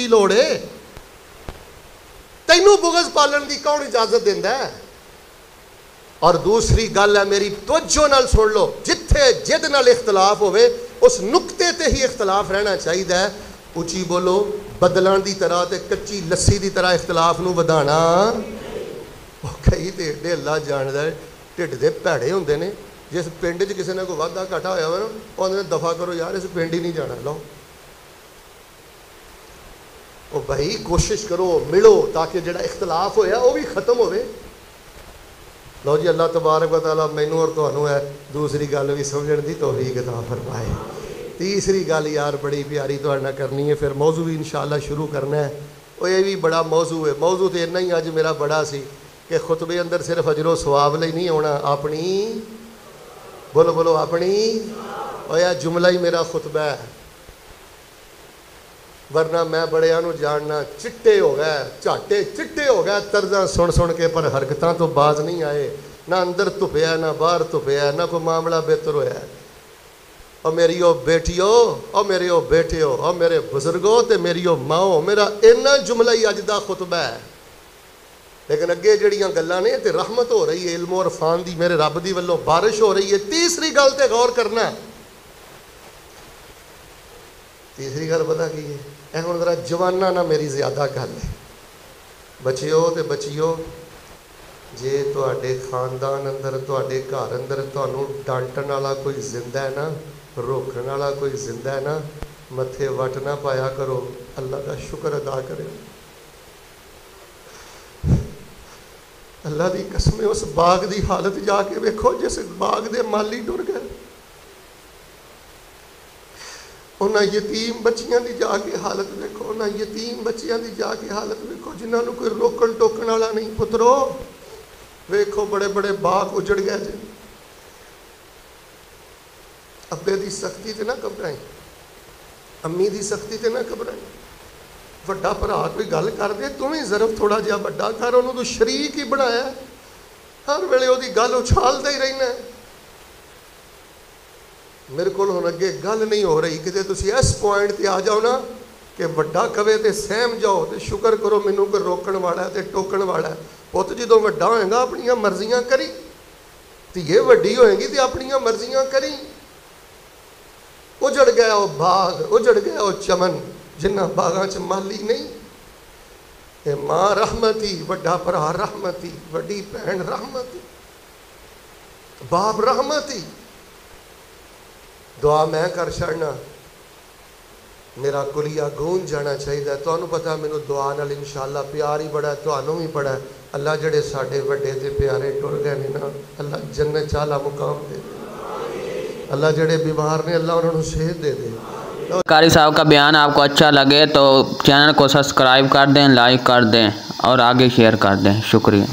की लोड़ है? तैनू बुगज पालन की कौन इजाजत देंदा है? और दूसरी गल है, मेरी तवज्जो नाल सुन लो, जिथे जिद नाल इख्तलाफ होवे उस नुकते ते ही इख्तलाफ रहना चाहिए है। उची बोलो, बदलां दी तरह ते कच्ची लस्सी दी तरह इख्तलाफ नू वधाना कई तो एडे अल्लाह जानदा है ढिड दे भैड़े हुंदे ने। जिस पिंड च किसी ने कोई वाधा घाटा होया हो ना, उन्होंने दफा करो यार, इस पिंड ही नहीं जाना। लो ओ भाई कोशिश करो, मिलो, ताकि जिहड़ा इख्तलाफ होया वो भी खत्म होवे। लो जी, अल्लाह तबारक व तआला मैनू और तुहानू है दूसरी गल भी समझण दी तौफीक अता फरमाए। तीसरी गल यार बड़ी प्यारी तुहाडे नाल करनी है, फिर मौजू भी इंशाअल्लाह शुरू करना है। वो ये भी बड़ा मौजू है। मौजू तो इन्ना ही अज मेरा बड़ा सी कि खुतबे अंदर सिर्फ अजरो सवाब लई नहीं आना, अपनी बोलो बोलो अपनी और यह जुमला ही मेरा खुतबा है। वरना मैं बड़िया नू जानना चिट्टे हो गए, झाटे चिट्टे हो गए तर्जा सुन सुन के, पर हरकतां तो बाज नहीं आए। ना अंदर धुपिया ना बाहर धुपिया, ना कोई मामला बेहतर होया। और मेरी ओ बेटियो, और मेरे ओ बेटियो, और मेरे बुजुर्गो ते मेरी ओ माओ, मेरा इन्ना जुमला ही अज दा खुतबा है। लेकिन अगे जड़ियां गल्लां ने ते रहमत हो रही है, इल्म और फान दी मेरे रब दी वल्लों बारिश हो रही है। तीसरी गल ते गौर करना। तीसरी गल पता की है? ऐ हुण जरा जवाना ना मेरी ज़्यादा गल है। बचियो ते बचियो, जे तुहाडे खानदान अंदर, तुहाडे घर अंदर तुहानू डांटण वाला कोई जिंदा है ना, रोकण वाला कोई जिंदा है ना, मथे वट ना पाया करो, अल्लाह का शुक्र अदा करो। अल्लाह की कसम, उस बाग की हालत जाके वेखो जिस बाग के माली टुर गए। उन्होंने यतीम बच्चियां की जाके हालत वेखो, उन्होंने यतीम बच्चियां की जाके हालत वेखो जिन्होंने कोई रोकन टोकन वाला नहीं। पुत्रो वेखो बड़े बड़े बाग उजड़ गए जी। अब्बे की सख्ती से ना घबराई, अम्मी की सख्ती से ना घबराई। वड्डा भरा कोई गल कर दे, तू भी ज़रफ थोड़ा जिहा वड्डा कर, उन्होंने तू शरीक ही बनाया, हर वेले उसकी गल उछालता ही रहना है। मेरे को हुण अगे गल नहीं हो रही, किते तुसीं इस पॉइंट ते आ जाओ ना कि वड्डा कवे ते सहम जाओ तो शुक्र करो मैनू कोई रोकण वाला है ते टोकण वाला है। पुत जदों वड्डा होएगा अपनियां मर्जियां करी, धीए वड्डी होएगी तो अपनियां मर्जियां करी। उजड़ गया वो बाग, उजड़ गया वो चमन, जिन्हां बागां च माली नहीं। ते मां रहमती, वड्डा भरा रहमती, वड्डी भैन रहमती, बाप रहमती। दुआ मैं कर छड़ना, मेरा कुलिया गूंज जाना चाहिए। तुहानू पता मैनू दुआ नाल इंशाअल्लाह प्यार ही बड़ा, तुहानू भी बड़ा। अल्लाह जड़े साडे वड्डे ते प्यारे टुर गए ने ना, अल्लाह जन्नत वाला मुकाम दे दे। अल्लाह जड़े बीमार ने, अल्लाह उन्होंने सेहत दे दे। कारी साहब का बयान आपको अच्छा लगे तो चैनल को सब्सक्राइब कर दें, लाइक कर दें और आगे शेयर कर दें। शुक्रिया।